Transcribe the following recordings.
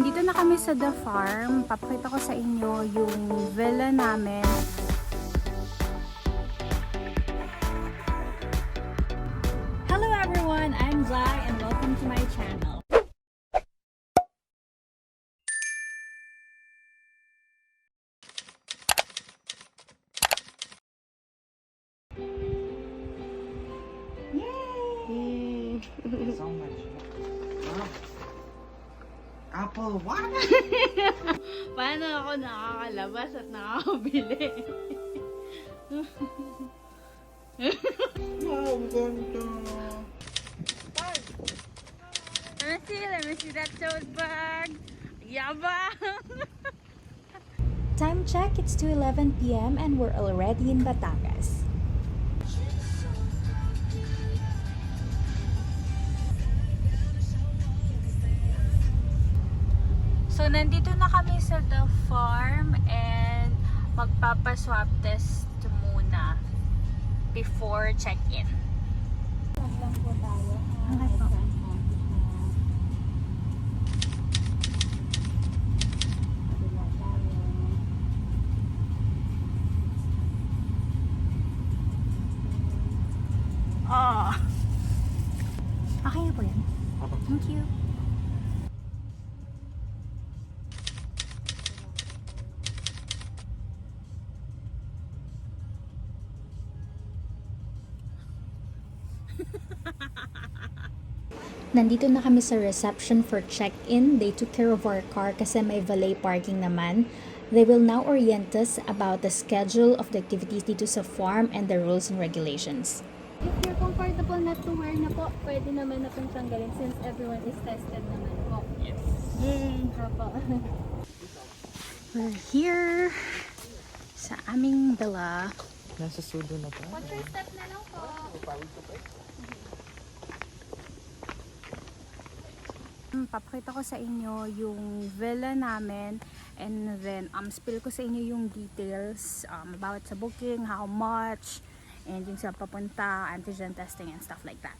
Nandito na kami sa The Farm. Papakita ko sa inyo yung villa namin. Hello everyone! I'm Zai and welcome to my channel. Yay! So much. Wow. Apple, what? Paano ako nakakalabas at nakakabili? Wow, ang ganda. Let me see that tote bag. Yaba! Time check, it's 2:11 p.m. and we're already in Batangas. So, nandito na kami sa The Farm and magpapa-swab test muna before check-in. Lang po tayo. Okay po. Oh. Okay na po yan. Thank you. Nandito na kami sa reception for check-in. They took care of our car kasi may valet parking naman. They will now orient us about the schedule of the activities dito sa farm and the rules and regulations. If you're comfortable not to wear na po, pwede naman na pong tanggalin since everyone is tested naman po. Yes. Yay! Opo. We're here sa aming villa. Nasa sudo na pa. Watch your step na lang po. Papakita ko sa inyo yung villa namin and then spill ko sa inyo yung details about sa booking, how much, and yung sa papunta, antigen testing and stuff like that.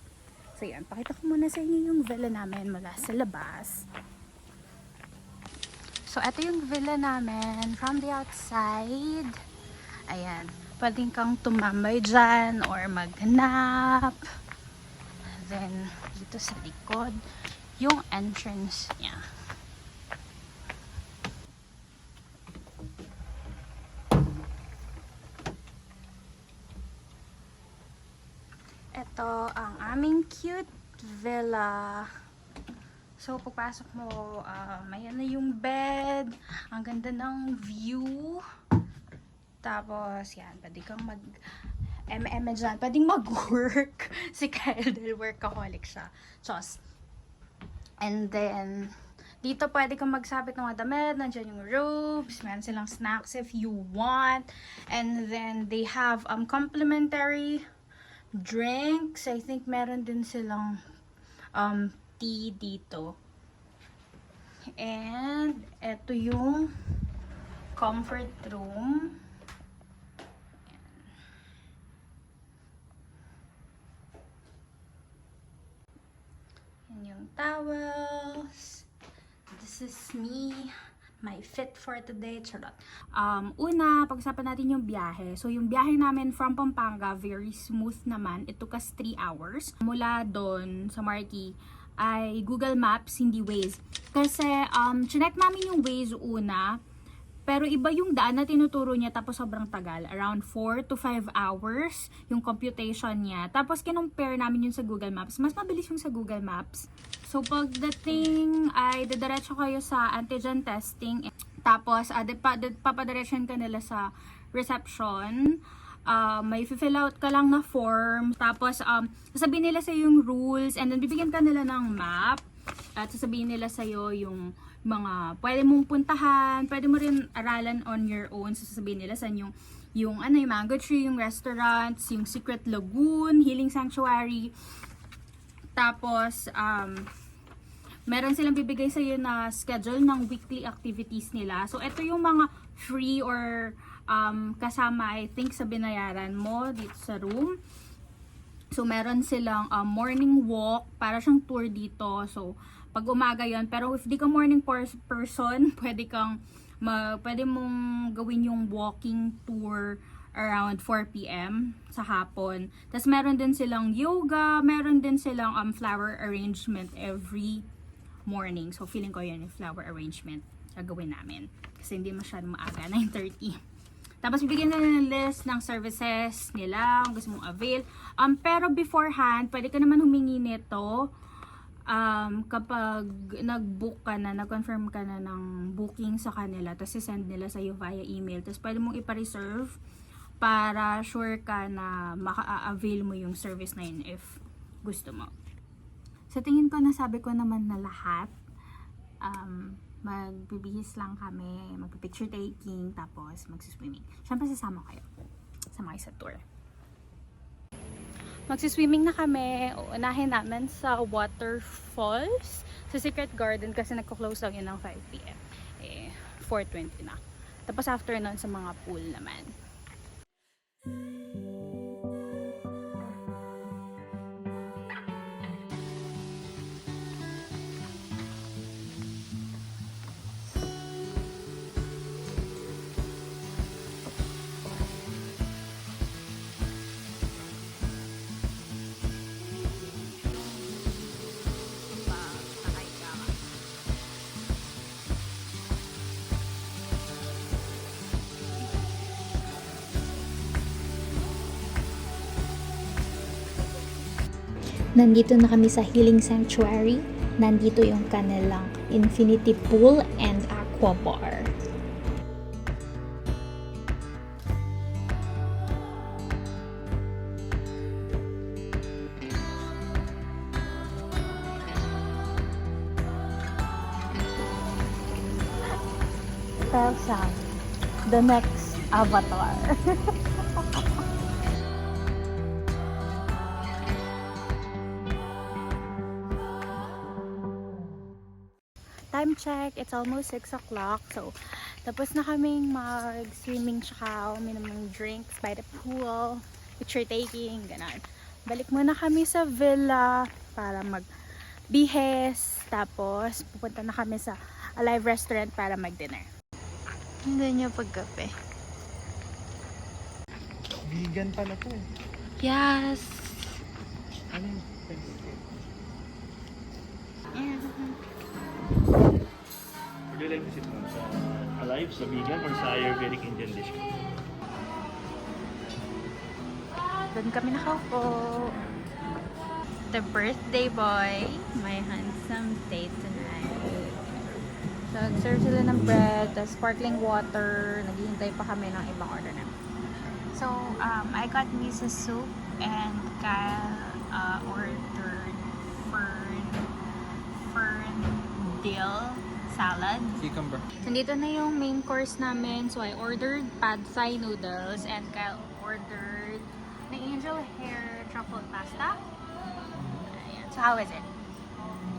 So yun, pakita ko muna sa inyo yung villa namin mula sa labas. So ito yung villa namin from the outside. Ayan, pwedeng kang tumambay dyan or maghanap. Then dito sa likod yung entrance niya. Ito ang aming cute villa. So, pagpasok mo, ayan na yung bed. Ang ganda ng view. Tapos, yan, pwede kang dyan. Pwedeng mag-work. Si Kyle, dahil workaholic siya. Chos. And then, dito pwede kang magsabit ng mga damit. Nandiyan yung robes. Meron silang snacks if you want. And then, they have complimentary drinks. I think meron din silang tea dito. And, eto yung comfort room. Yung towels. This is me, my fit for today. Charot. Una, pag-usapan natin yung biyahe. So, yung biyahe namin from Pampanga, very smooth naman. It took us 3 hours. Mula doon sa Marquee ay Google Maps, hindi Waze. Kasi, chinek namin yung Waze una. Pero iba yung daan na tinuturo niya tapos sobrang tagal. Around 4 to 5 hours yung computation niya. Tapos kinumpare namin yun sa Google Maps. Mas mabilis yung sa Google Maps. So pagdating ay didiretso kayo sa antigen testing. Tapos papadiretso ka nila sa reception. May fill out ka lang na form. Tapos sasabihin nila sa yung rules and then bibigyan ka nila ng map. At sasabihin nila sa'yo yung mga pwede mong puntahan, pwede mo rin aralan on your own. So, sasabihin nila saan yung mango tree, yung restaurants, yung secret lagoon, healing sanctuary. Tapos, meron silang bibigay sa'yo na schedule ng weekly activities nila. So, ito yung mga free or kasama, I think, sa binayaran mo dito sa room. So, meron silang morning walk, para siyang tour dito. So, pag umaga yon. Pero if di ka morning person, pwede mong gawin yung walking tour around 4 p.m. sa hapon. Tapos meron din silang yoga, meron din silang flower arrangement every morning. So feeling ko yun yung flower arrangement gagawin namin. Kasi hindi masyadong maaga, 9:30. Tapos bibigyan na ng list ng services nila, kung gusto mong avail. Pero beforehand, pwede ka naman humingi nito kapag nag-book ka na, nag-confirm ka na ng booking sa kanila, tapos send nila sa'yo via email. Tapos pwede mong ipa-reserve para sure ka na maka-avail mo yung service na yun if gusto mo. Sa tingin ko, nasabi ko naman na lahat. Magbibihis lang kami, magpipicture taking, tapos magsiswimming. Siyempre sasama kayo. Sama kayo sa tour. Magsiswimming na kami. Uunahin namin sa waterfalls sa Secret Garden kasi nagko-close lang yun ng 5 p.m. 4:20 na. Tapos after nun sa mga pool naman. Nandito na kami sa Healing Sanctuary. Nandito yung kanilang infinity pool and aqua bar. Elsa, the next avatar. Time check, it's almost 6 o'clock. So, tapos na kaming mag-swimming tsaka uminom ng drinks by the pool, picture taking, ganun. Balik muna kami sa villa para mag-bihes. Tapos, pupunta na kami sa Alive Restaurant para mag-dinner. Hindi niya pagkape. Vegan pala to eh. Yes! Ano yung Would you like to sit down sa Alive, sa vegan, or sa Ayurvedic Indian dish? Doon kami nakaupo. The birthday boy, my handsome date tonight. So, serve sila ng bread, the sparkling water. Naghihintay pa kami ng ibang order na. So, I got miso soup and Kyle ordered fern dill salad. cucumber? Nandito na yung main course namin. So, I ordered pad thai noodles and Kyle ordered the angel hair truffle pasta. Ayan. So, how is it?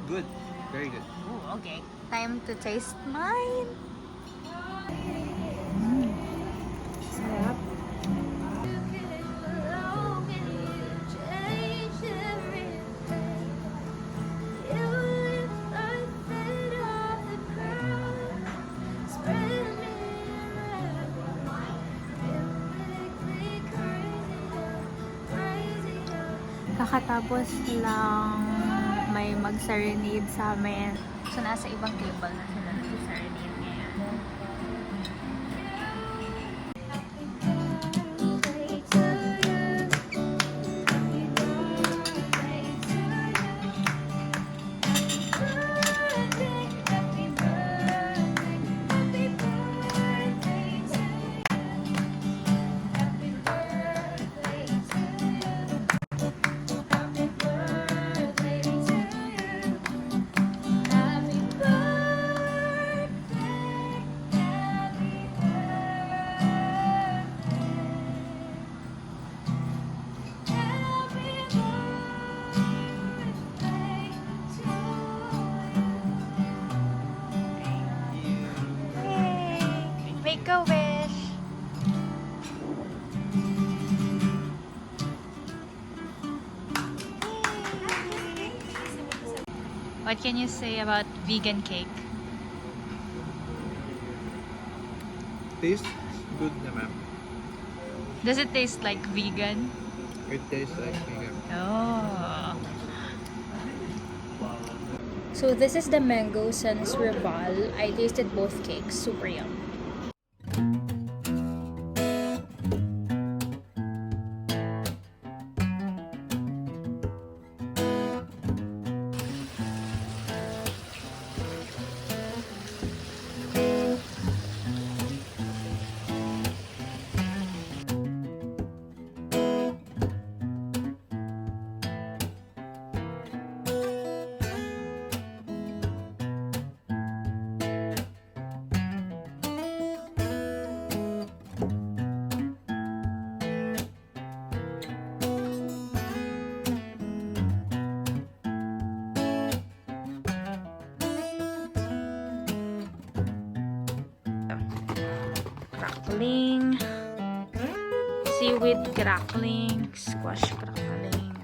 Good. Very good. Ooh, okay. Time to taste mine. Sarap. Kakatapos lang may mag-serenade sa amin. So, nasa ibang table na sila nag-serenade ngayon. What can you say about vegan cake? Tastes good naman. Does it taste like vegan? It tastes like vegan. Oh. So this is the mango sans rival. I tasted both cakes. Super yum. Crackling. Seaweed crackling. Squash crackling.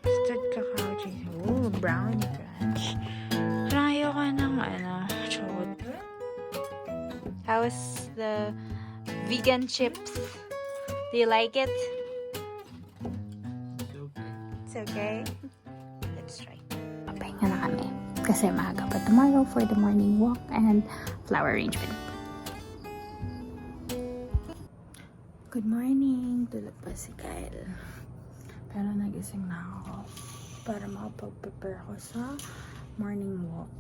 Mustard cacao cheese. Ooh, brownie crunch. Parang ayoko ng chocolate. How's the vegan chips? Do you like it? It's okay. Let's try. Pahinga na kami. Kasi maaga pa tomorrow for the morning walk and flower arrangement. Good morning! Tulog pa si Kyle. Pero nagising na ako para makapag-prepare ako sa morning walk.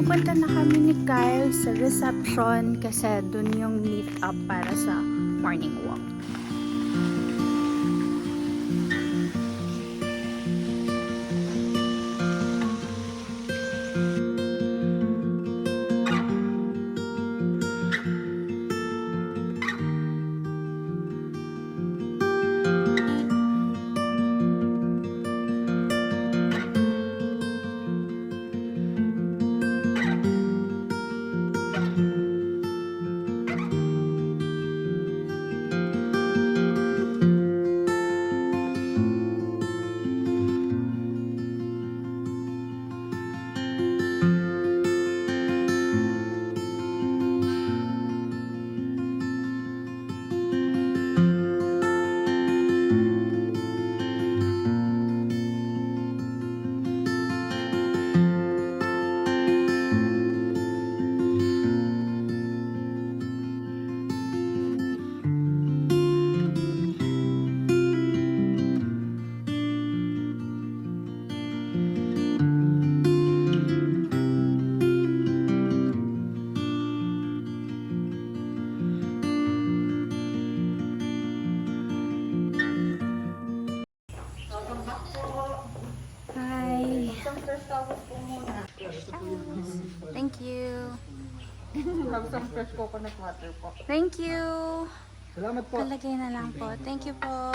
Pupunta na kami ni Kyle sa reception kasi dun yung meet up para sa morning walk. Thank you. Some fresh coconut water po. Thank you. Salamat po. Palagay na lang po. Thank you po.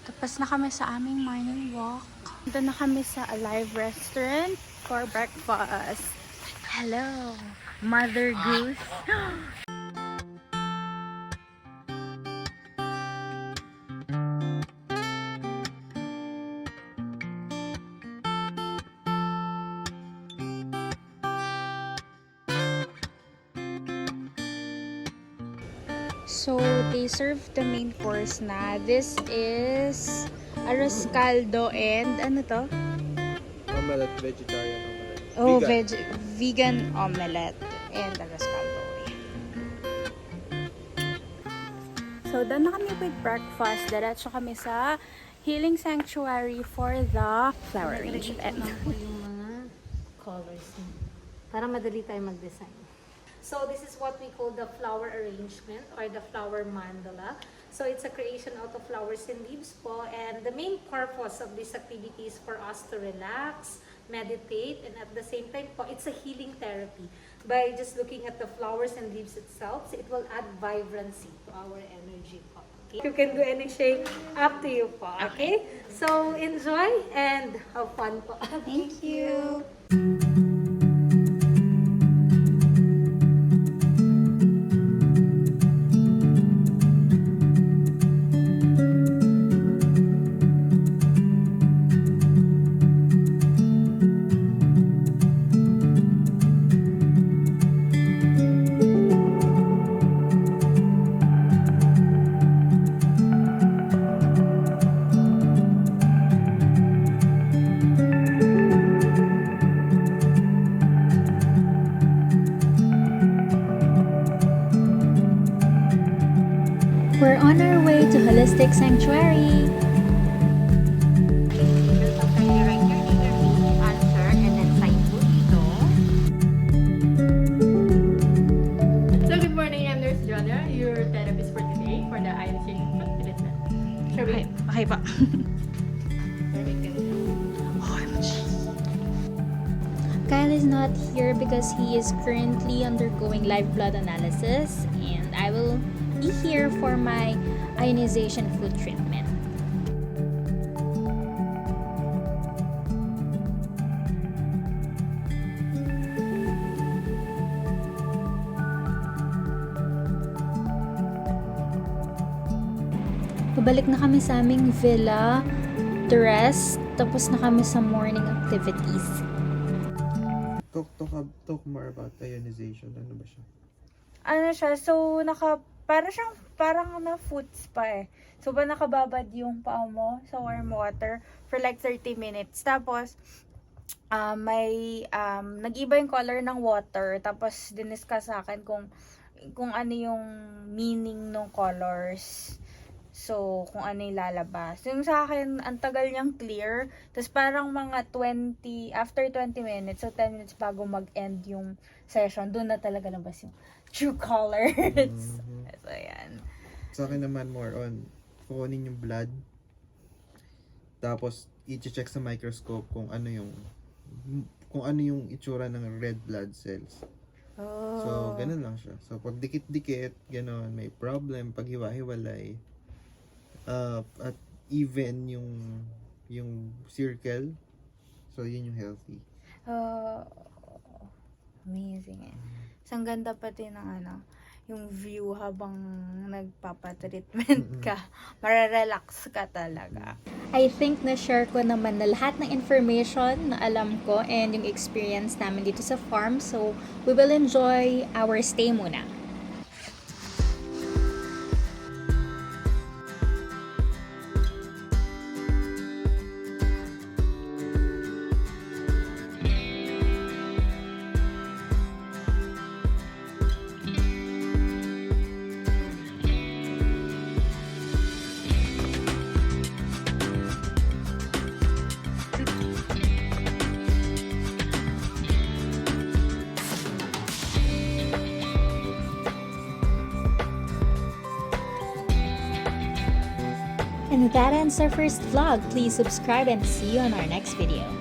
Tapos na kami sa aming morning walk. Doon na kami sa Alive Restaurant for breakfast. Hello, Mother Goose. So, they serve the main course na. This is arroz caldo and ano to? Omelette, vegetarian omelette. Oh, Vegan. vegan omelette and arroz caldo. So, done na kami with breakfast. Diretso kami sa Healing Sanctuary for the flower arrangement. Yung mga colors niya. Para madali tayo mag-design. So this is what we call the flower arrangement or the flower mandala. So it's a creation out of flowers and leaves po, and the main purpose of this activity is for us to relax, meditate, and at the same time po, it's a healing therapy. By just looking at the flowers and leaves itself, it will add vibrancy to our energy po. Okay? You can do any shape, up to you po. Okay? So enjoy and have fun po. Thank you. We're on our way to Holistic Sanctuary. So good morning, I'm Nurse Jonah, your therapist for today for the eye treatment. Shall we? Okay pa. Kyle is not here because he is currently undergoing live blood analysis, and I will be here for my ionization food treatment. Pabalik na kami sa aming villa to rest, tapos na kami sa morning activities. Talk more about ionization. Ano ba siya? Ano siya, so parang na foot spa eh. So ba nakababad yung paa mo sa warm water for like 30 minutes. Tapos may nag-iba yung color ng water, tapos diniscuss sa akin kung ano yung meaning ng colors. So, kung ano yung lalabas. Yung sa akin, ang tagal niyang clear. Tapos parang mga after 20 minutes, so 10 minutes bago mag-end yung session, doon na talaga labas yung true colors. So, yan. Sa akin naman more on kukunin yung blood, tapos i-check sa microscope kung ano yung itsura ng red blood cells. Oh. So, ganun lang siya. So, pag dikit-dikit, ganun, may problem. Pag hiwa-hiwalay, at even yung circle, so yun yung healthy. Amazing eh. So, ang ganda pati ng yung view habang nagpapatreatment ka. Mararelax ka talaga. I think na-share ko naman na lahat ng information na alam ko and yung experience namin dito sa farm. So, we will enjoy our stay muna. And that ends our first vlog. Please subscribe and see you on our next video.